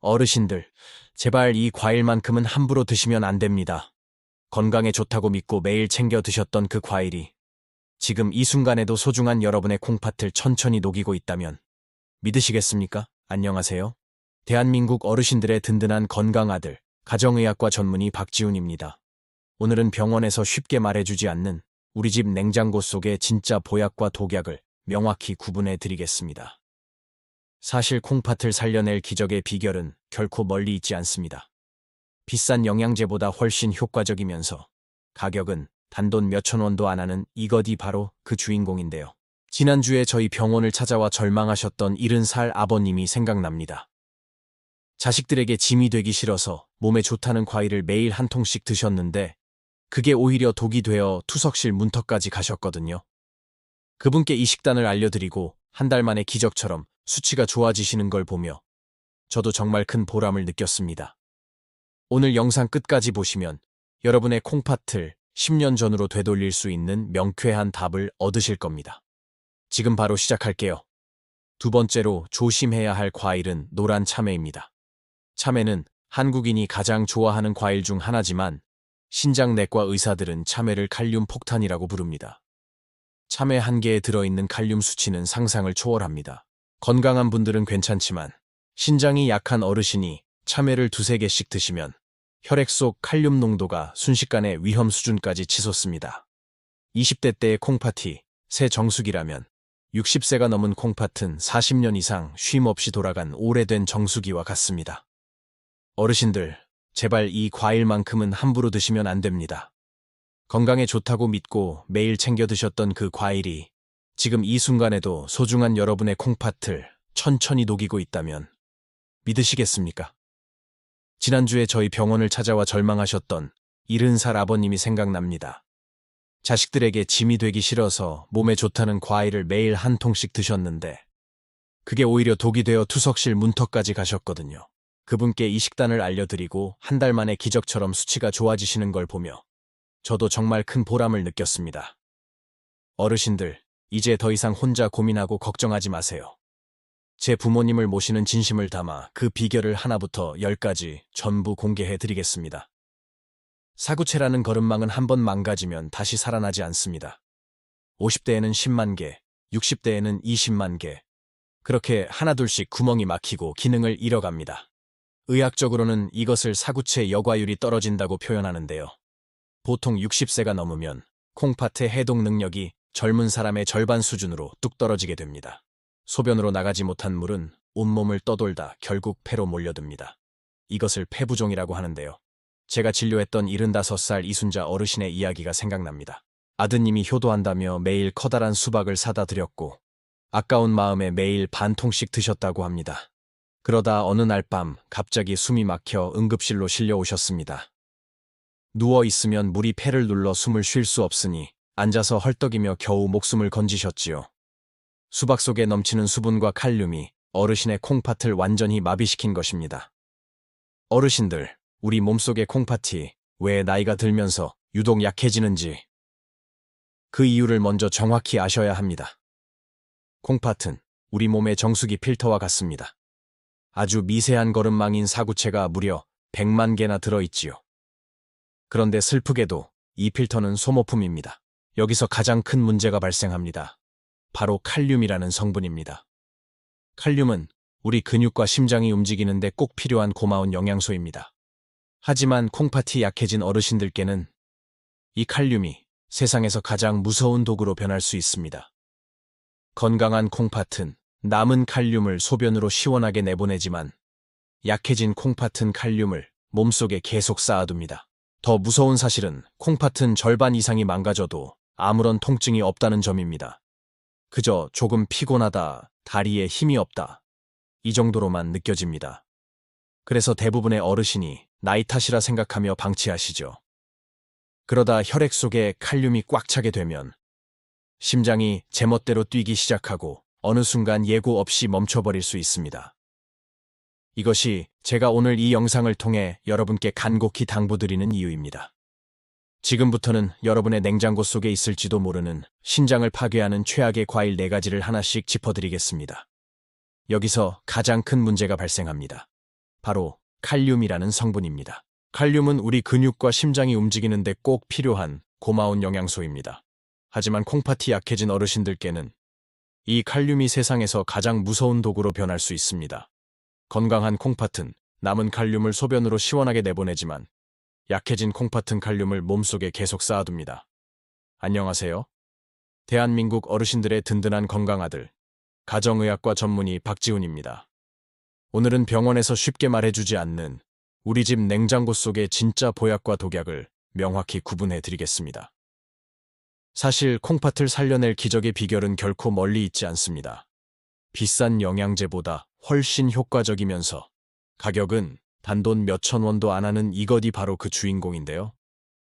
어르신들, 제발 이 과일만큼은 함부로 드시면 안 됩니다. 건강에 좋다고 믿고 매일 챙겨 드셨던 그 과일이 지금 이 순간에도 소중한 여러분의 콩팥을 천천히 녹이고 있다면 믿으시겠습니까? 안녕하세요. 대한민국 어르신들의 든든한 건강 아들, 가정의학과 전문의 박지훈입니다. 오늘은 병원에서 쉽게 말해주지 않는 우리 집 냉장고 속의 진짜 보약과 독약을 명확히 구분해 드리겠습니다. 사실 콩팥을 살려낼 기적의 비결은 결코 멀리 있지 않습니다. 비싼 영양제보다 훨씬 효과적이면서 가격은 단돈 몇천 원도 안 하는 이것이 바로 그 주인공인데요. 지난주에 저희 병원을 찾아와 절망하셨던 70살 아버님이 생각납니다. 자식들에게 짐이 되기 싫어서 몸에 좋다는 과일을 매일 한 통씩 드셨는데 그게 오히려 독이 되어 투석실 문턱까지 가셨거든요. 그분께 이 식단을 알려드리고 한 달 만에 기적처럼 수치가 좋아지시는 걸 보며 저도 정말 큰 보람을 느꼈습니다. 오늘 영상 끝까지 보시면 여러분의 콩팥을 10년 전으로 되돌릴 수 있는 명쾌한 답을 얻으실 겁니다. 지금 바로 시작할게요. 두 번째로 조심해야 할 과일은 노란 참외입니다. 참외는 한국인이 가장 좋아하는 과일 중 하나지만 신장내과 의사들은 참외를 칼륨 폭탄이라고 부릅니다. 참외 한 개에 들어있는 칼륨 수치는 상상을 초월합니다. 건강한 분들은 괜찮지만 신장이 약한 어르신이 참외를 두세 개씩 드시면 혈액 속 칼륨 농도가 순식간에 위험 수준까지 치솟습니다. 20대 때의 콩팥이 새 정수기라면 60세가 넘은 콩팥은 40년 이상 쉼 없이 돌아간 오래된 정수기와 같습니다. 어르신들, 제발 이 과일만큼은 함부로 드시면 안 됩니다. 건강에 좋다고 믿고 매일 챙겨 드셨던 그 과일이 지금 이 순간에도 소중한 여러분의 콩팥을 천천히 녹이고 있다면 믿으시겠습니까? 지난주에 저희 병원을 찾아와 절망하셨던 70살 아버님이 생각납니다. 자식들에게 짐이 되기 싫어서 몸에 좋다는 과일을 매일 한 통씩 드셨는데 그게 오히려 독이 되어 투석실 문턱까지 가셨거든요. 그분께 이 식단을 알려드리고 한 달 만에 기적처럼 수치가 좋아지시는 걸 보며 저도 정말 큰 보람을 느꼈습니다. 어르신들, 이제 더 이상 혼자 고민하고 걱정하지 마세요. 제 부모님을 모시는 진심을 담아 그 비결을 하나부터 10까지 전부 공개해 드리겠습니다. 사구체라는 거름망은 한번 망가지면 다시 살아나지 않습니다. 50대에는 10만 개, 60대에는 20만 개. 그렇게 하나둘씩 구멍이 막히고 기능을 잃어갑니다. 의학적으로는 이것을 사구체 여과율이 떨어진다고 표현하는데요. 보통 60세가 넘으면 콩팥의 해독 능력이 젊은 사람의 절반 수준으로 뚝 떨어지게 됩니다. 소변으로 나가지 못한 물은 온몸을 떠돌다 결국 폐로 몰려듭니다. 이것을 폐부종이라고 하는데요. 제가 진료했던 75살 이순자 어르신의 이야기가 생각납니다. 아드님이 효도한다며 매일 커다란 수박을 사다 드렸고 아까운 마음에 매일 반 통씩 드셨다고 합니다. 그러다 어느 날 밤 갑자기 숨이 막혀 응급실로 실려오셨습니다. 누워있으면 물이 폐를 눌러 숨을 쉴 수 없으니 앉아서 헐떡이며 겨우 목숨을 건지셨지요. 수박 속에 넘치는 수분과 칼륨이 어르신의 콩팥을 완전히 마비시킨 것입니다. 어르신들, 우리 몸속의 콩팥이 왜 나이가 들면서 유독 약해지는지 그 이유를 먼저 정확히 아셔야 합니다. 콩팥은 우리 몸의 정수기 필터와 같습니다. 아주 미세한 거름망인 사구체가 무려 100만 개나 들어있지요. 그런데 슬프게도 이 필터는 소모품입니다. 여기서 가장 큰 문제가 발생합니다. 바로 칼륨이라는 성분입니다. 칼륨은 우리 근육과 심장이 움직이는데 꼭 필요한 고마운 영양소입니다. 하지만 콩팥이 약해진 어르신들께는 이 칼륨이 세상에서 가장 무서운 도구로 변할 수 있습니다. 건강한 콩팥은 남은 칼륨을 소변으로 시원하게 내보내지만 약해진 콩팥은 칼륨을 몸속에 계속 쌓아둡니다. 더 무서운 사실은 콩팥은 절반 이상이 망가져도 아무런 통증이 없다는 점입니다. 그저 조금 피곤하다, 다리에 힘이 없다, 이 정도로만 느껴집니다. 그래서 대부분의 어르신이 나이 탓이라 생각하며 방치하시죠. 그러다 혈액 속에 칼륨이 꽉 차게 되면 심장이 제멋대로 뛰기 시작하고 어느 순간 예고 없이 멈춰버릴 수 있습니다. 이것이 제가 오늘 이 영상을 통해 여러분께 간곡히 당부드리는 이유입니다. 지금부터는 여러분의 냉장고 속에 있을지도 모르는 신장을 파괴하는 최악의 과일 4가지를 하나씩 짚어드리겠습니다. 여기서 가장 큰 문제가 발생합니다. 바로 칼륨이라는 성분입니다. 칼륨은 우리 근육과 심장이 움직이는데 꼭 필요한 고마운 영양소입니다. 하지만 콩팥이 약해진 어르신들께는 이 칼륨이 세상에서 가장 무서운 도구로 변할 수 있습니다. 건강한 콩팥은 남은 칼륨을 소변으로 시원하게 내보내지만 약해진 콩팥은 칼륨을 몸속에 계속 쌓아둡니다. 안녕하세요. 대한민국 어르신들의 든든한 건강아들, 가정의학과 전문의 박지훈입니다. 오늘은 병원에서 쉽게 말해주지 않는 우리 집 냉장고 속의 진짜 보약과 독약을 명확히 구분해 드리겠습니다. 사실 콩팥을 살려낼 기적의 비결은 결코 멀리 있지 않습니다. 비싼 영양제보다 훨씬 효과적이면서 가격은 단돈 몇천 원도 안 하는 이것이 바로 그 주인공인데요.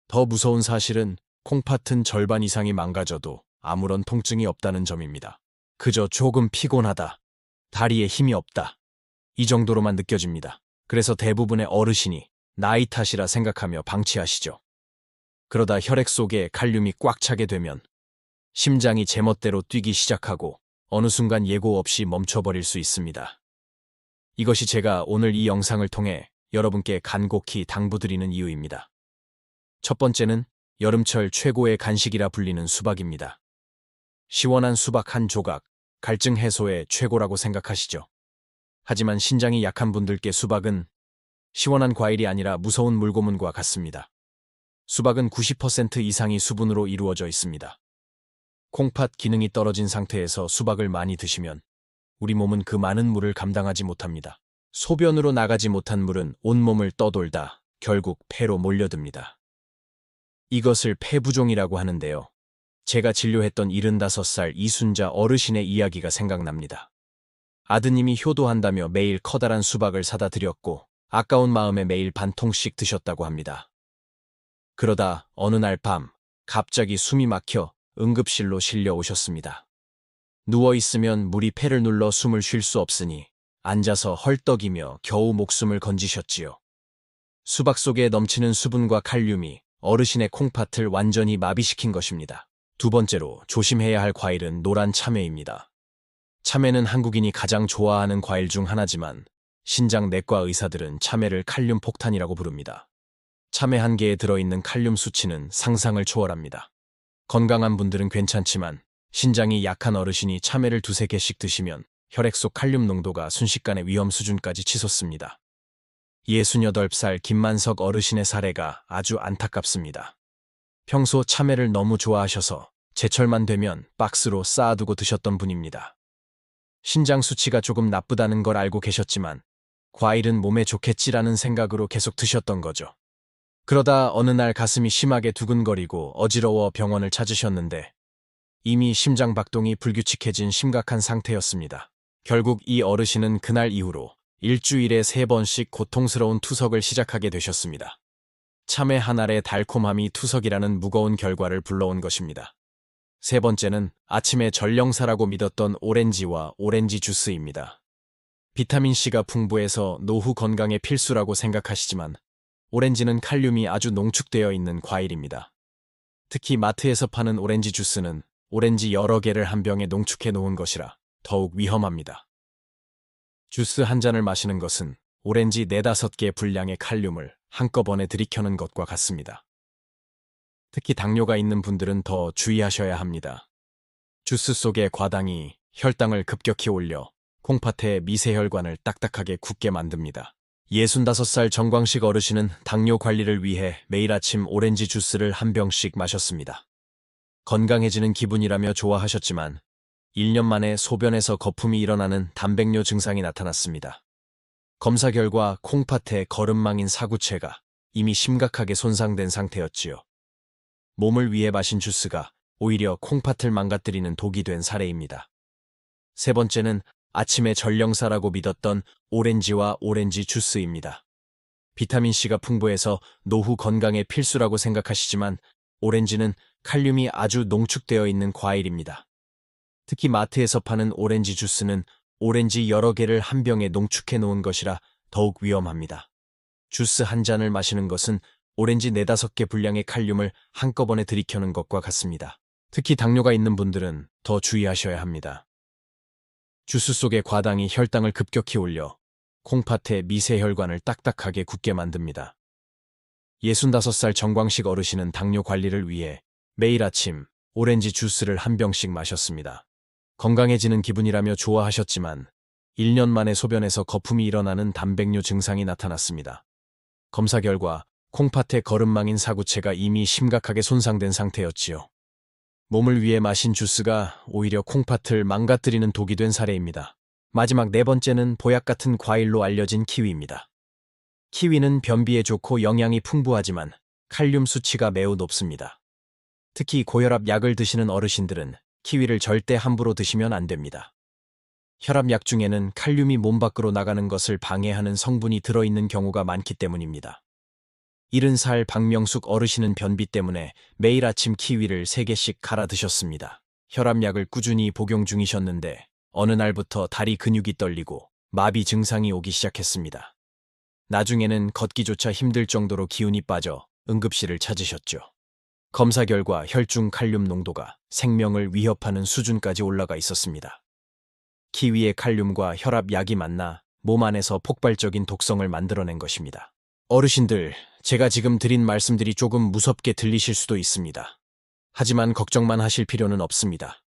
더 무서운 사실은 콩팥은 절반 이상이 망가져도 아무런 통증이 없다는 점입니다. 그저 조금 피곤하다, 다리에 힘이 없다, 이 정도로만 느껴집니다. 그래서 대부분의 어르신이 나이 탓이라 생각하며 방치하시죠. 그러다 혈액 속에 칼륨이 꽉 차게 되면 심장이 제멋대로 뛰기 시작하고 어느 순간 예고 없이 멈춰버릴 수 있습니다. 이것이 제가 오늘 이 영상을 통해 여러분께 간곡히 당부드리는 이유입니다. 첫 번째는 여름철 최고의 간식이라 불리는 수박입니다. 시원한 수박 한 조각, 갈증 해소에 최고라고 생각하시죠. 하지만 신장이 약한 분들께 수박은 시원한 과일이 아니라 무서운 물고문과 같습니다. 수박은 90% 이상이 수분으로 이루어져 있습니다. 콩팥 기능이 떨어진 상태에서 수박을 많이 드시면 우리 몸은 그 많은 물을 감당하지 못합니다. 소변으로 나가지 못한 물은 온몸을 떠돌다 결국 폐로 몰려듭니다. 이것을 폐부종이라고 하는데요. 제가 진료했던 75살 이순자 어르신의 이야기가 생각납니다. 아드님이 효도한다며 매일 커다란 수박을 사다 드렸고 아까운 마음에 매일 반 통씩 드셨다고 합니다. 그러다 어느 날 밤 갑자기 숨이 막혀 응급실로 실려 오셨습니다. 누워있으면 물이 폐를 눌러 숨을 쉴 수 없으니 앉아서 헐떡이며 겨우 목숨을 건지셨지요. 수박 속에 넘치는 수분과 칼륨이 어르신의 콩팥을 완전히 마비시킨 것입니다. 두 번째로 조심해야 할 과일은 노란 참외입니다. 참외는 한국인이 가장 좋아하는 과일 중 하나지만 신장 내과 의사들은 참외를 칼륨 폭탄이라고 부릅니다. 참외 한 개에 들어있는 칼륨 수치는 상상을 초월합니다. 건강한 분들은 괜찮지만 신장이 약한 어르신이 참외를 2~3개씩 드시면 혈액 속 칼륨 농도가 순식간에 위험 수준까지 치솟습니다. 68살 김만석 어르신의 사례가 아주 안타깝습니다. 평소 참외를 너무 좋아하셔서 제철만 되면 박스로 쌓아두고 드셨던 분입니다. 신장 수치가 조금 나쁘다는 걸 알고 계셨지만 과일은 몸에 좋겠지라는 생각으로 계속 드셨던 거죠. 그러다 어느 날 가슴이 심하게 두근거리고 어지러워 병원을 찾으셨는데 이미 심장 박동이 불규칙해진 심각한 상태였습니다. 결국 이 어르신은 그날 이후로 일주일에 3번씩 고통스러운 투석을 시작하게 되셨습니다. 참외 한 알의 달콤함이 투석이라는 무거운 결과를 불러온 것입니다. 세 번째는 아침에 전령사라고 믿었던 오렌지와 오렌지 주스입니다. 비타민C가 풍부해서 노후 건강에 필수라고 생각하시지만 오렌지는 칼륨이 아주 농축되어 있는 과일입니다. 특히 마트에서 파는 오렌지 주스는 오렌지 여러 개를 한 병에 농축해 놓은 것이라 더욱 위험합니다. 주스 한 잔을 마시는 것은 오렌지 4~5개 분량의 칼륨을 한꺼번에 들이켜는 것과 같습니다. 특히 당뇨가 있는 분들은 더 주의하셔야 합니다. 주스 속의 과당이 혈당을 급격히 올려 콩팥의 미세혈관을 딱딱하게 굳게 만듭니다. 65살 정광식 어르신은 당뇨 관리를 위해 매일 아침 오렌지 주스를 한 병씩 마셨습니다. 건강해지는 기분이라며 좋아하셨지만 1년 만에 소변에서 거품이 일어나는 단백뇨 증상이 나타났습니다. 검사 결과 콩팥의 거름망인 사구체가 이미 심각하게 손상된 상태였지요. 몸을 위해 마신 주스가 오히려 콩팥을 망가뜨리는 독이 된 사례입니다. 세 번째는 아침에 전령사라고 믿었던 오렌지와 오렌지 주스입니다. 비타민C가 풍부해서 노후 건강에 필수라고 생각하시지만 오렌지는 칼륨이 아주 농축되어 있는 과일입니다. 특히 마트에서 파는 오렌지 주스는 오렌지 여러 개를 한 병에 농축해 놓은 것이라 더욱 위험합니다. 주스 한 잔을 마시는 것은 오렌지 4~5개 분량의 칼륨을 한꺼번에 들이켜는 것과 같습니다. 특히 당뇨가 있는 분들은 더 주의하셔야 합니다. 주스 속의 과당이 혈당을 급격히 올려 콩팥의 미세혈관을 딱딱하게 굳게 만듭니다. 65살 정광식 어르신은 당뇨 관리를 위해 매일 아침 오렌지 주스를 한 병씩 마셨습니다. 건강해지는 기분이라며 좋아하셨지만 1년 만에 소변에서 거품이 일어나는 단백뇨 증상이 나타났습니다. 검사 결과 콩팥의 거름망인 사구체가 이미 심각하게 손상된 상태였지요. 몸을 위해 마신 주스가 오히려 콩팥을 망가뜨리는 독이 된 사례입니다. 마지막 네 번째는 보약 같은 과일로 알려진 키위입니다. 키위는 변비에 좋고 영양이 풍부하지만 칼륨 수치가 매우 높습니다. 특히 고혈압 약을 드시는 어르신들은 키위를 절대 함부로 드시면 안 됩니다. 혈압약 중에는 칼륨이 몸 밖으로 나가는 것을 방해하는 성분이 들어있는 경우가 많기 때문입니다. 70살 박명숙 어르신은 변비 때문에 매일 아침 키위를 3개씩 갈아 드셨습니다. 혈압약을 꾸준히 복용 중이셨는데 어느 날부터 다리 근육이 떨리고 마비 증상이 오기 시작했습니다. 나중에는 걷기조차 힘들 정도로 기운이 빠져 응급실을 찾으셨죠. 검사 결과 혈중 칼륨 농도가 생명을 위협하는 수준까지 올라가 있었습니다. 키위의 칼륨과 혈압약이 만나 몸 안에서 폭발적인 독성을 만들어낸 것입니다. 어르신들, 제가 지금 드린 말씀들이 조금 무섭게 들리실 수도 있습니다. 하지만 걱정만 하실 필요는 없습니다.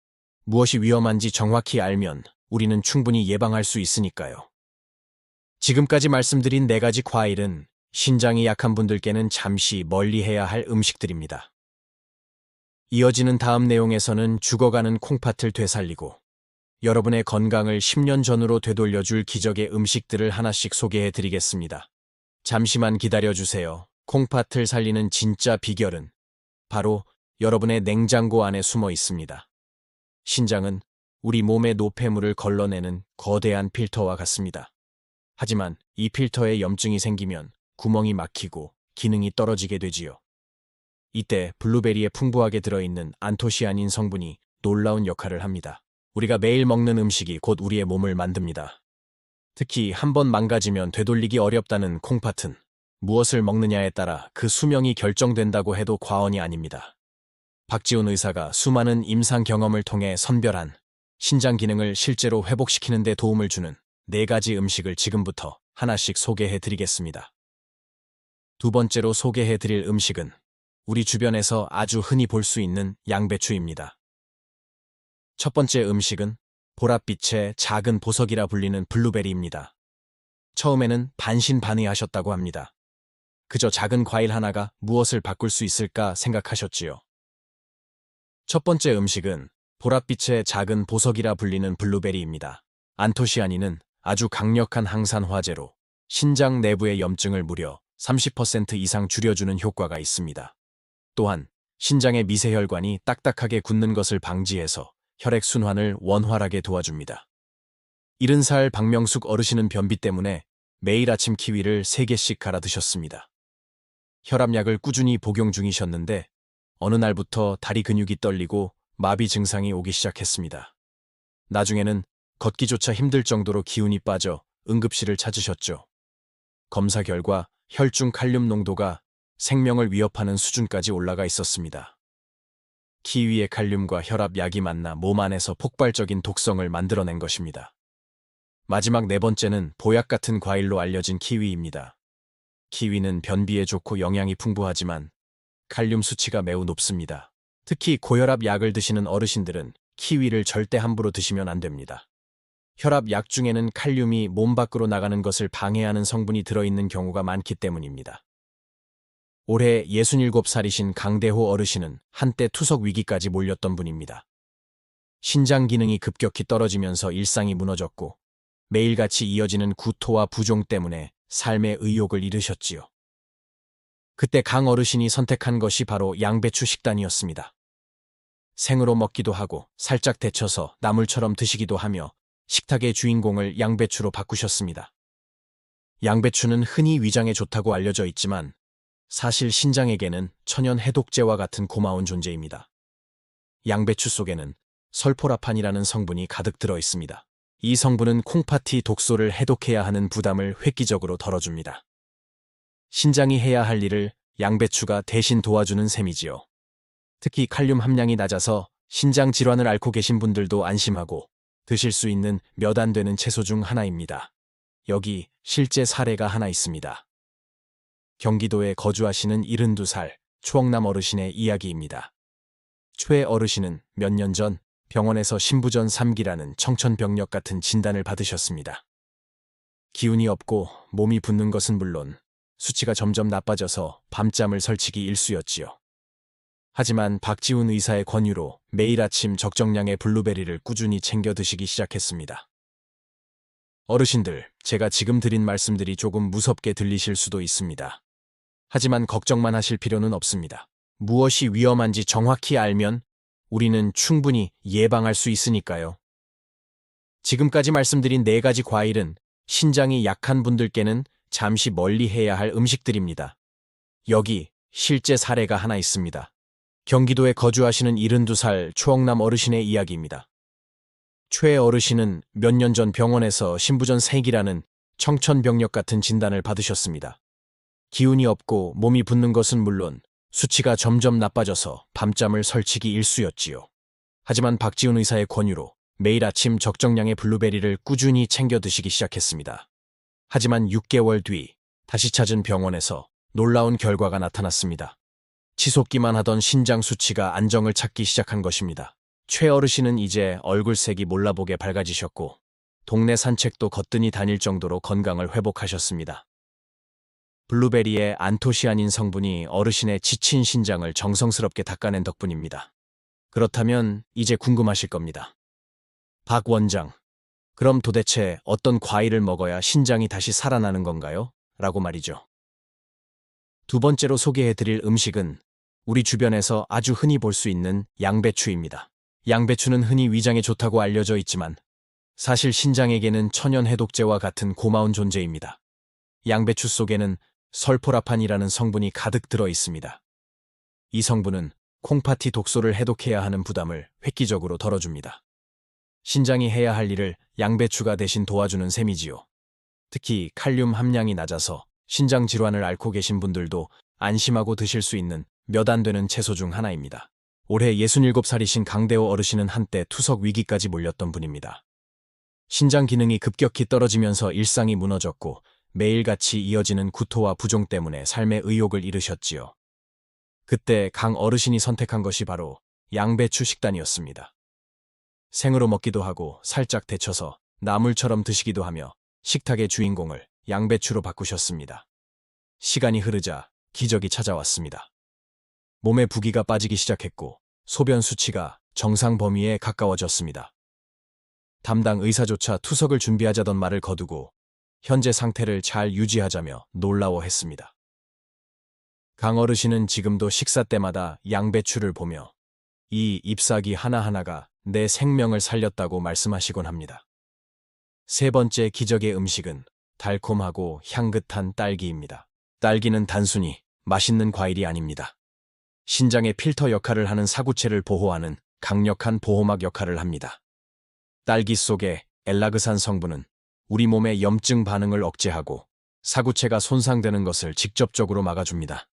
무엇이 위험한지 정확히 알면 우리는 충분히 예방할 수 있으니까요. 지금까지 말씀드린 4가지 과일은 신장이 약한 분들께는 잠시 멀리해야 할 음식들입니다. 이어지는 다음 내용에서는 죽어가는 콩팥을 되살리고 여러분의 건강을 10년 전으로 되돌려줄 기적의 음식들을 하나씩 소개해 드리겠습니다. 잠시만 기다려주세요. 콩팥을 살리는 진짜 비결은 바로 여러분의 냉장고 안에 숨어 있습니다. 신장은 우리 몸의 노폐물을 걸러내는 거대한 필터와 같습니다. 하지만 이 필터에 염증이 생기면 구멍이 막히고 기능이 떨어지게 되지요. 이때 블루베리에 풍부하게 들어있는 안토시아닌 성분이 놀라운 역할을 합니다. 우리가 매일 먹는 음식이 곧 우리의 몸을 만듭니다. 특히 한번 망가지면 되돌리기 어렵다는 콩팥은 무엇을 먹느냐에 따라 그 수명이 결정된다고 해도 과언이 아닙니다. 박지훈 의사가 수많은 임상 경험을 통해 선별한 신장 기능을 실제로 회복시키는 데 도움을 주는 4가지 음식을 지금부터 하나씩 소개해 드리겠습니다. 두 번째로 소개해 드릴 음식은 우리 주변에서 아주 흔히 볼 수 있는 양배추입니다. 첫 번째 음식은 보랏빛의 작은 보석이라 불리는 블루베리입니다. 처음에는 반신반의하셨다고 합니다. 그저 작은 과일 하나가 무엇을 바꿀 수 있을까 생각하셨지요. 첫 번째 음식은 보랏빛의 작은 보석이라 불리는 블루베리입니다. 안토시아닌은 아주 강력한 항산 화제로 신장 내부의 염증을 무려 30% 이상 줄여주는 효과가 있습니다. 또한 신장의 미세혈관이 딱딱하게 굳는 것을 방지해서 혈액순환을 원활하게 도와줍니다. 70살 박명숙 어르신은 변비 때문에 매일 아침 키위를 3개씩 갈아 드셨습니다. 혈압약을 꾸준히 복용 중이셨는데 어느 날부터 다리 근육이 떨리고 마비 증상이 오기 시작했습니다. 나중에는 걷기조차 힘들 정도로 기운이 빠져 응급실을 찾으셨죠. 검사 결과 혈중 칼륨 농도가 생명을 위협하는 수준까지 올라가 있었습니다. 키위의 칼륨과 혈압약이 만나 몸 안에서 폭발적인 독성을 만들어낸 것입니다. 마지막 4번째는 보약 같은 과일로 알려진 키위입니다. 키위는 변비에 좋고 영양이 풍부하지만 칼륨 수치가 매우 높습니다. 특히 고혈압 약을 드시는 어르신들은 키위를 절대 함부로 드시면 안 됩니다. 혈압 약 중에는 칼륨이 몸 밖으로 나가는 것을 방해하는 성분이 들어있는 경우가 많기 때문입니다. 올해 67살이신 강대호 어르신은 한때 투석 위기까지 몰렸던 분입니다. 신장 기능이 급격히 떨어지면서 일상이 무너졌고 매일같이 이어지는 구토와 부종 때문에 삶의 의욕을 잃으셨지요. 그때 강 어르신이 선택한 것이 바로 양배추 식단이었습니다. 생으로 먹기도 하고 살짝 데쳐서 나물처럼 드시기도 하며 식탁의 주인공을 양배추로 바꾸셨습니다. 양배추는 흔히 위장에 좋다고 알려져 있지만 사실 신장에게는 천연 해독제와 같은 고마운 존재입니다. 양배추 속에는 설포라판이라는 성분이 가득 들어 있습니다. 이 성분은 콩팥이 독소를 해독해야 하는 부담을 획기적으로 덜어줍니다. 신장이 해야 할 일을 양배추가 대신 도와주는 셈이지요. 특히 칼륨 함량이 낮아서 신장 질환을 앓고 계신 분들도 안심하고 드실 수 있는 몇 안 되는 채소 중 하나입니다. 여기 실제 사례가 하나 있습니다. 경기도에 거주하시는 72살 추억남 어르신의 이야기입니다. 최 어르신은 몇 년 전 병원에서 신부전 3기라는 청천벽력 같은 진단을 받으셨습니다. 기운이 없고 몸이 붓는 것은 물론 수치가 점점 나빠져서 밤잠을 설치기 일쑤였지요. 하지만 박지훈 의사의 권유로 매일 아침 적정량의 블루베리를 꾸준히 챙겨 드시기 시작했습니다. 어르신들, 제가 지금 드린 말씀들이 조금 무섭게 들리실 수도 있습니다. 하지만 걱정만 하실 필요는 없습니다. 무엇이 위험한지 정확히 알면 우리는 충분히 예방할 수 있으니까요. 지금까지 말씀드린 4가지 과일은 신장이 약한 분들께는 잠시 멀리 해야 할 음식들입니다. 여기 실제 사례가 하나 있습니다. 경기도에 거주하시는 72살 추억남 어르신의 이야기입니다. 최 어르신은 몇 년 전 병원에서 신부전 3기라는 청천벽력 같은 진단을 받으셨습니다. 기운이 없고 몸이 붓는 것은 물론 수치가 점점 나빠져서 밤잠을 설치기 일쑤였지요. 하지만 박지훈 의사의 권유로 매일 아침 적정량의 블루베리를 꾸준히 챙겨 드시기 시작했습니다. 하지만 6개월 뒤 다시 찾은 병원에서 놀라운 결과가 나타났습니다. 치솟기만 하던 신장 수치가 안정을 찾기 시작한 것입니다. 최 어르신은 이제 얼굴색이 몰라보게 밝아지셨고 동네 산책도 거뜬히 다닐 정도로 건강을 회복하셨습니다. 블루베리의 안토시아닌 성분이 어르신의 지친 신장을 정성스럽게 닦아낸 덕분입니다. 그렇다면 이제 궁금하실 겁니다. 박 원장, 그럼 도대체 어떤 과일을 먹어야 신장이 다시 살아나는 건가요? 라고 말이죠. 두 번째로 소개해드릴 음식은 우리 주변에서 아주 흔히 볼 수 있는 양배추입니다. 양배추는 흔히 위장에 좋다고 알려져 있지만 사실 신장에게는 천연 해독제와 같은 고마운 존재입니다. 양배추 속에는 설포라판이라는 성분이 가득 들어 있습니다. 이 성분은 콩팥이 독소를 해독해야 하는 부담을 획기적으로 덜어줍니다. 신장이 해야 할 일을 양배추가 대신 도와주는 셈이지요. 특히 칼륨 함량이 낮아서 신장 질환을 앓고 계신 분들도 안심하고 드실 수 있는 몇 안 되는 채소 중 하나입니다. 올해 67살이신 강대호 어르신은 한때 투석 위기까지 몰렸던 분입니다. 신장 기능이 급격히 떨어지면서 일상이 무너졌고 매일같이 이어지는 구토와 부종 때문에 삶의 의욕을 잃으셨지요. 그때 강 어르신이 선택한 것이 바로 양배추 식단이었습니다. 생으로 먹기도 하고 살짝 데쳐서 나물처럼 드시기도 하며 식탁의 주인공을 양배추로 바꾸셨습니다. 시간이 흐르자 기적이 찾아왔습니다. 몸의 부기가 빠지기 시작했고 소변 수치가 정상 범위에 가까워졌습니다. 담당 의사조차 투석을 준비하자던 말을 거두고 현재 상태를 잘 유지하자며 놀라워했습니다. 강 어르신은 지금도 식사 때마다 양배추를 보며 이 잎사귀 하나하나가 내 생명을 살렸다고 말씀하시곤 합니다. 세 번째 기적의 음식은 달콤하고 향긋한 딸기입니다. 딸기는 단순히 맛있는 과일이 아닙니다. 신장의 필터 역할을 하는 사구체를 보호하는 강력한 보호막 역할을 합니다. 딸기 속의 엘라그산 성분은 우리 몸의 염증 반응을 억제하고 사구체가 손상되는 것을 직접적으로 막아줍니다.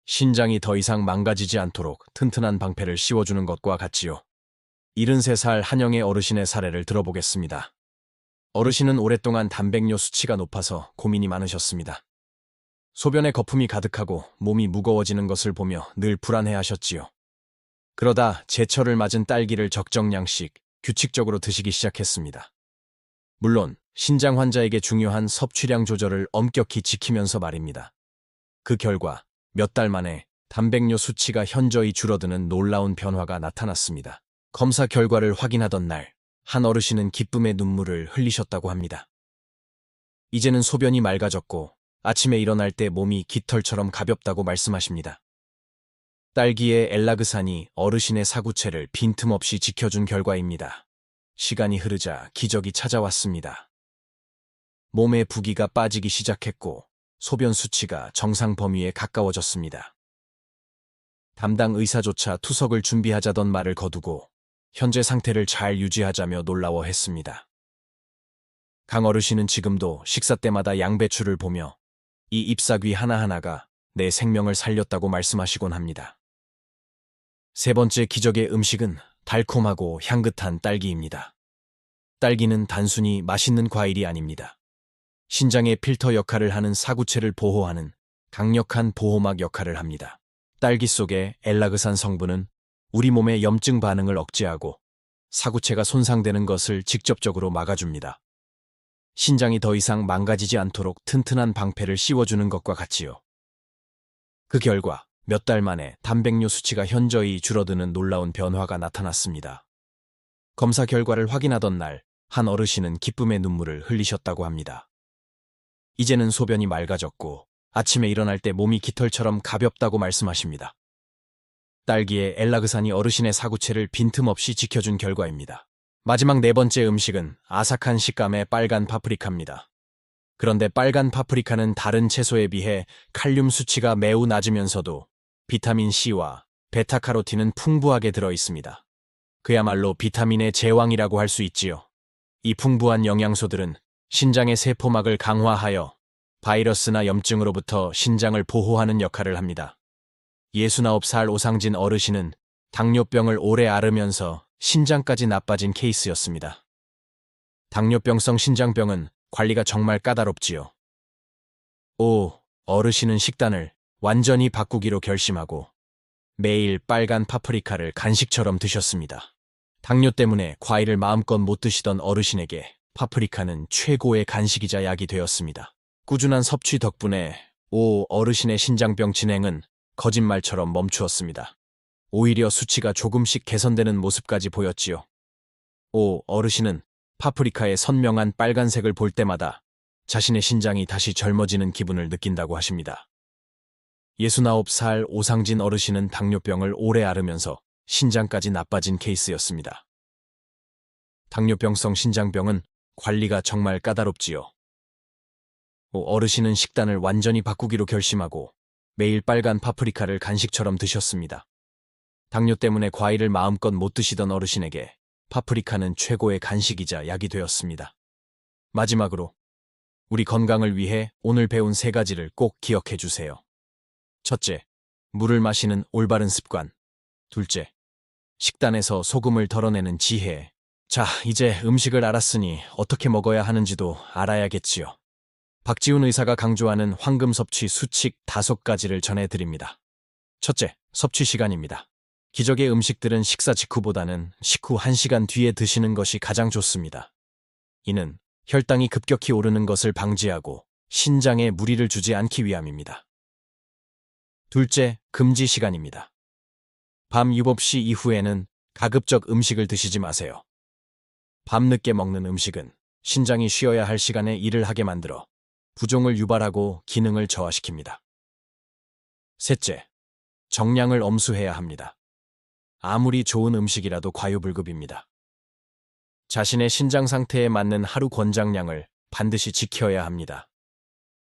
신장이 더 이상 망가지지 않도록 튼튼한 방패를 씌워주는 것과 같지요. 73살 한영애 어르신의 사례를 들어보겠습니다. 어르신은 오랫동안 단백뇨 수치가 높아서 고민이 많으셨습니다. 소변에 거품이 가득하고 몸이 무거워지는 것을 보며 늘 불안해하셨지요. 그러다 제철을 맞은 딸기를 적정량씩 규칙적으로 드시기 시작했습니다. 물론 신장 환자에게 중요한 섭취량 조절을 엄격히 지키면서 말입니다. 그 결과 몇 달 만에 단백뇨 수치가 현저히 줄어드는 놀라운 변화가 나타났습니다. 검사 결과를 확인하던 날, 한 어르신은 기쁨의 눈물을 흘리셨다고 합니다. 이제는 소변이 맑아졌고 아침에 일어날 때 몸이 깃털처럼 가볍다고 말씀하십니다. 딸기의 엘라그산이 어르신의 사구체를 빈틈없이 지켜준 결과입니다. 시간이 흐르자 기적이 찾아왔습니다. 몸의 부기가 빠지기 시작했고 소변 수치가 정상 범위에 가까워졌습니다. 담당 의사조차 투석을 준비하자던 말을 거두고 현재 상태를 잘 유지하자며 놀라워했습니다. 강 어르신은 지금도 식사 때마다 양배추를 보며 이 잎사귀 하나하나가 내 생명을 살렸다고 말씀하시곤 합니다. 세 번째 기적의 음식은 달콤하고 향긋한 딸기입니다. 딸기는 단순히 맛있는 과일이 아닙니다. 신장의 필터 역할을 하는 사구체를 보호하는 강력한 보호막 역할을 합니다. 딸기 속의 엘라그산 성분은 우리 몸의 염증 반응을 억제하고 사구체가 손상되는 것을 직접적으로 막아줍니다. 신장이 더 이상 망가지지 않도록 튼튼한 방패를 씌워주는 것과 같지요. 그 결과 몇 달 만에 단백뇨 수치가 현저히 줄어드는 놀라운 변화가 나타났습니다. 검사 결과를 확인하던 날, 한 어르신은 기쁨의 눈물을 흘리셨다고 합니다. 이제는 소변이 맑아졌고 아침에 일어날 때 몸이 깃털처럼 가볍다고 말씀하십니다. 딸기의 엘라그산이 어르신의 사구체를 빈틈없이 지켜준 결과입니다. 마지막 네 번째 음식은 아삭한 식감의 빨간 파프리카입니다. 그런데 빨간 파프리카는 다른 채소에 비해 칼륨 수치가 매우 낮으면서도 비타민 C와 베타카로틴은 풍부하게 들어 있습니다. 그야말로 비타민의 제왕이라고 할 수 있지요. 이 풍부한 영양소들은 신장의 세포막을 강화하여 바이러스나 염증으로부터 신장을 보호하는 역할을 합니다. 69살 오상진 어르신은 당뇨병을 오래 앓으면서 신장까지 나빠진 케이스였습니다. 당뇨병성 신장병은 관리가 정말 까다롭지요. 어르신은 식단을 완전히 바꾸기로 결심하고 매일 빨간 파프리카를 간식처럼 드셨습니다. 당뇨 때문에 과일을 마음껏 못 드시던 어르신에게 파프리카는 최고의 간식이자 약이 되었습니다. 꾸준한 섭취 덕분에 어르신의 신장병 진행은 거짓말처럼 멈추었습니다. 오히려 수치가 조금씩 개선되는 모습까지 보였지요. 어르신은 파프리카의 선명한 빨간색을 볼 때마다 자신의 신장이 다시 젊어지는 기분을 느낀다고 하십니다. 69살 오상진 어르신은 당뇨병을 오래 앓으면서 신장까지 나빠진 케이스였습니다. 당뇨병성 신장병은 관리가 정말 까다롭지요. 어르신은 식단을 완전히 바꾸기로 결심하고 매일 빨간 파프리카를 간식처럼 드셨습니다. 당뇨 때문에 과일을 마음껏 못 드시던 어르신에게 파프리카는 최고의 간식이자 약이 되었습니다. 마지막으로 우리 건강을 위해 오늘 배운 3가지를 꼭 기억해 주세요. 첫째, 물을 마시는 올바른 습관. 둘째, 식단에서 소금을 덜어내는 지혜. 자, 이제 음식을 알았으니 어떻게 먹어야 하는지도 알아야겠지요. 박지훈 의사가 강조하는 황금 섭취 수칙 5가지를 전해드립니다. 첫째, 섭취 시간입니다. 기적의 음식들은 식사 직후보다는 식후 1시간 뒤에 드시는 것이 가장 좋습니다. 이는 혈당이 급격히 오르는 것을 방지하고 신장에 무리를 주지 않기 위함입니다. 둘째, 금지 시간입니다. 밤 7시 이후에는 가급적 음식을 드시지 마세요. 밤늦게 먹는 음식은 신장이 쉬어야 할 시간에 일을 하게 만들어 부종을 유발하고 기능을 저하시킵니다. 셋째, 정량을 엄수해야 합니다. 아무리 좋은 음식이라도 과유불급입니다. 자신의 신장 상태에 맞는 하루 권장량을 반드시 지켜야 합니다.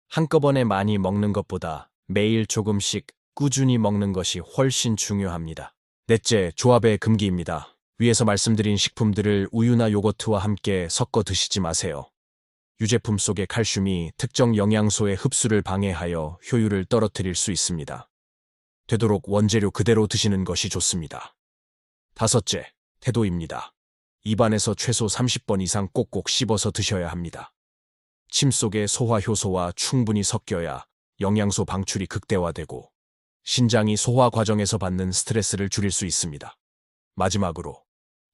한꺼번에 많이 먹는 것보다 매일 조금씩 꾸준히 먹는 것이 훨씬 중요합니다. 넷째, 조합의 금기입니다. 위에서 말씀드린 식품들을 우유나 요거트와 함께 섞어 드시지 마세요. 유제품 속의 칼슘이 특정 영양소의 흡수를 방해하여 효율을 떨어뜨릴 수 있습니다. 되도록 원재료 그대로 드시는 것이 좋습니다. 다섯째, 태도입니다. 입안에서 최소 30번 이상 꼭꼭 씹어서 드셔야 합니다. 침 속에 소화 효소와 충분히 섞여야 영양소 방출이 극대화되고 신장이 소화 과정에서 받는 스트레스를 줄일 수 있습니다. 마지막으로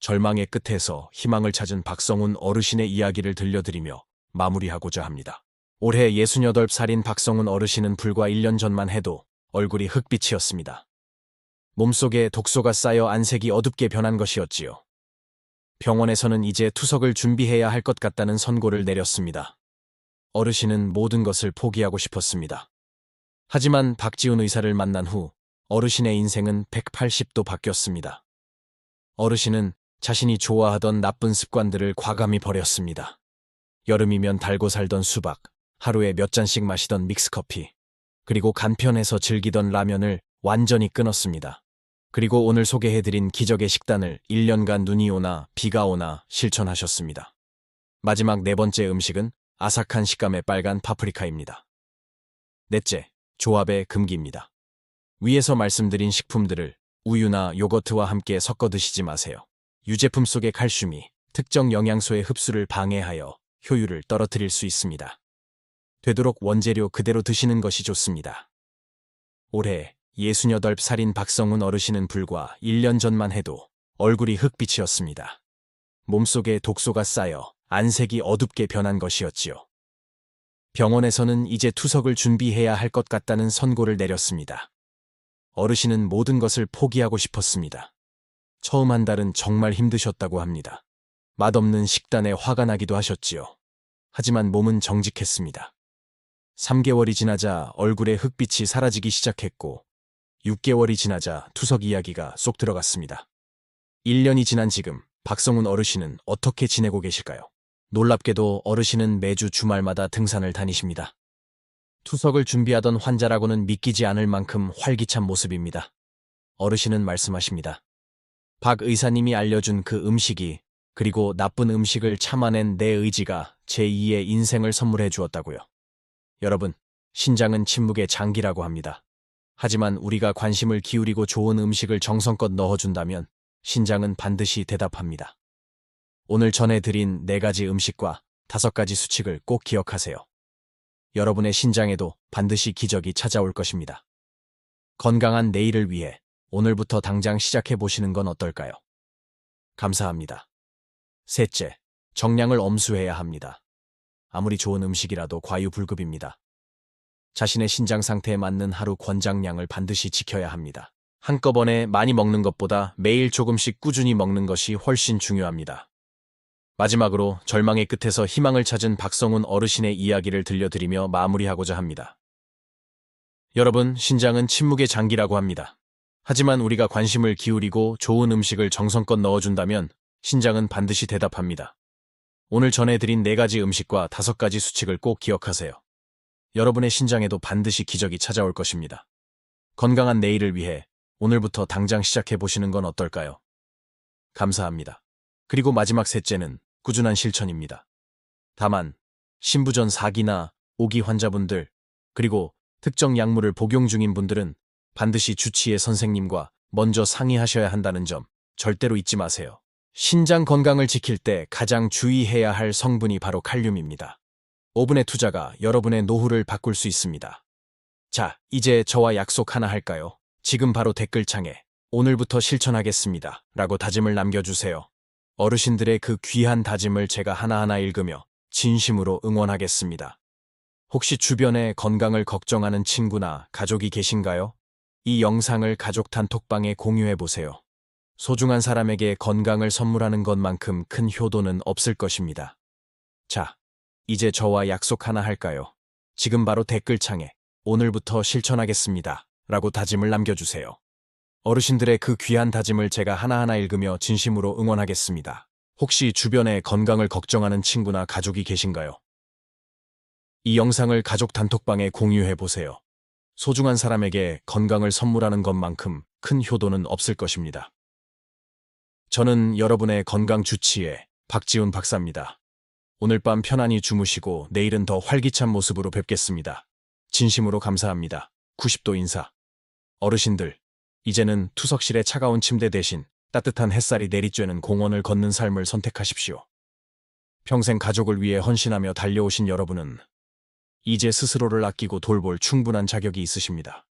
절망의 끝에서 희망을 찾은 박성훈 어르신의 이야기를 들려드리며 마무리하고자 합니다. 올해 68살인 박성훈 어르신은 불과 1년 전만 해도 얼굴이 흑빛이었습니다. 몸속에 독소가 쌓여 안색이 어둡게 변한 것이었지요. 병원에서는 이제 투석을 준비해야 할 것 같다는 선고를 내렸습니다. 어르신은 모든 것을 포기하고 싶었습니다. 하지만 박지훈 의사를 만난 후 어르신의 인생은 180도 바뀌었습니다. 어르신은 자신이 좋아하던 나쁜 습관들을 과감히 버렸습니다. 여름이면 달고 살던 수박, 하루에 몇 잔씩 마시던 믹스커피, 그리고 간편해서 즐기던 라면을 완전히 끊었습니다. 그리고 오늘 소개해드린 기적의 식단을 1년간 눈이 오나 비가 오나 실천하셨습니다. 마지막 4번째 음식은 아삭한 식감의 빨간 파프리카입니다. 넷째, 조합의 금기입니다. 위에서 말씀드린 식품들을 우유나 요거트와 함께 섞어 드시지 마세요. 유제품 속의 칼슘이 특정 영양소의 흡수를 방해하여 효율을 떨어뜨릴 수 있습니다. 되도록 원재료 그대로 드시는 것이 좋습니다. 올해 68살인 박성훈 어르신은 불과 1년 전만 해도 얼굴이 흑빛이었습니다. 몸속에 독소가 쌓여 안색이 어둡게 변한 것이었지요. 병원에서는 이제 투석을 준비해야 할 것 같다는 선고를 내렸습니다. 어르신은 모든 것을 포기하고 싶었습니다. 처음 한 달은 정말 힘드셨다고 합니다. 맛없는 식단에 화가 나기도 하셨지요. 하지만 몸은 정직했습니다. 3개월이 지나자 얼굴에 흑빛이 사라지기 시작했고 6개월이 지나자 투석 이야기가 쏙 들어갔습니다. 1년이 지난 지금 박성훈 어르신은 어떻게 지내고 계실까요? 놀랍게도 어르신은 매주 주말마다 등산을 다니십니다. 투석을 준비하던 환자라고는 믿기지 않을 만큼 활기찬 모습입니다. 어르신은 말씀하십니다. 박 의사님이 알려준 그 음식이 그리고 나쁜 음식을 참아낸 내 의지가 제2의 인생을 선물해 주었다고요. 여러분, 신장은 침묵의 장기라고 합니다. 하지만 우리가 관심을 기울이고 좋은 음식을 정성껏 넣어준다면 신장은 반드시 대답합니다. 오늘 전해드린 4가지 음식과 5가지 수칙을 꼭 기억하세요. 여러분의 신장에도 반드시 기적이 찾아올 것입니다. 건강한 내일을 위해 오늘부터 당장 시작해보시는 건 어떨까요? 감사합니다. 셋째, 정량을 엄수해야 합니다. 아무리 좋은 음식이라도 과유불급입니다. 자신의 신장 상태에 맞는 하루 권장량을 반드시 지켜야 합니다. 한꺼번에 많이 먹는 것보다 매일 조금씩 꾸준히 먹는 것이 훨씬 중요합니다. 마지막으로 절망의 끝에서 희망을 찾은 박성훈 어르신의 이야기를 들려드리며 마무리하고자 합니다. 여러분, 신장은 침묵의 장기라고 합니다. 하지만 우리가 관심을 기울이고 좋은 음식을 정성껏 넣어준다면 신장은 반드시 대답합니다. 오늘 전해드린 4가지 음식과 5가지 수칙을 꼭 기억하세요. 여러분의 신장에도 반드시 기적이 찾아올 것입니다. 건강한 내일을 위해 오늘부터 당장 시작해보시는 건 어떨까요? 감사합니다. 그리고 마지막 셋째는 꾸준한 실천입니다. 다만 신부전 4기나 5기 환자분들 그리고 특정 약물을 복용 중인 분들은 반드시 주치의 선생님과 먼저 상의하셔야 한다는 점 절대로 잊지 마세요. 신장 건강을 지킬 때 가장 주의해야 할 성분이 바로 칼륨입니다. 5분의 투자가 여러분의 노후를 바꿀 수 있습니다. 자, 이제 저와 약속 하나 할까요? 지금 바로 댓글창에 오늘부터 실천하겠습니다 라고 다짐을 남겨주세요. 어르신들의 그 귀한 다짐을 제가 하나하나 읽으며 진심으로 응원하겠습니다. 혹시 주변에 건강을 걱정하는 친구나 가족이 계신가요? 이 영상을 가족 단톡방에 공유해보세요. 소중한 사람에게 건강을 선물하는 것만큼 큰 효도는 없을 것입니다. 자, 이제 저와 약속 하나 할까요? 지금 바로 댓글창에 오늘부터 실천하겠습니다 라고 다짐을 남겨주세요. 어르신들의 그 귀한 다짐을 제가 하나하나 읽으며 진심으로 응원하겠습니다. 혹시 주변에 건강을 걱정하는 친구나 가족이 계신가요? 이 영상을 가족 단톡방에 공유해보세요. 소중한 사람에게 건강을 선물하는 것만큼 큰 효도는 없을 것입니다. 저는 여러분의 건강 주치의 박지훈 박사입니다. 오늘 밤 편안히 주무시고 내일은 더 활기찬 모습으로 뵙겠습니다. 진심으로 감사합니다. 90도 인사. 어르신들, 이제는 투석실의 차가운 침대 대신 따뜻한 햇살이 내리쬐는 공원을 걷는 삶을 선택하십시오. 평생 가족을 위해 헌신하며 달려오신 여러분은 이제 스스로를 아끼고 돌볼 충분한 자격이 있으십니다.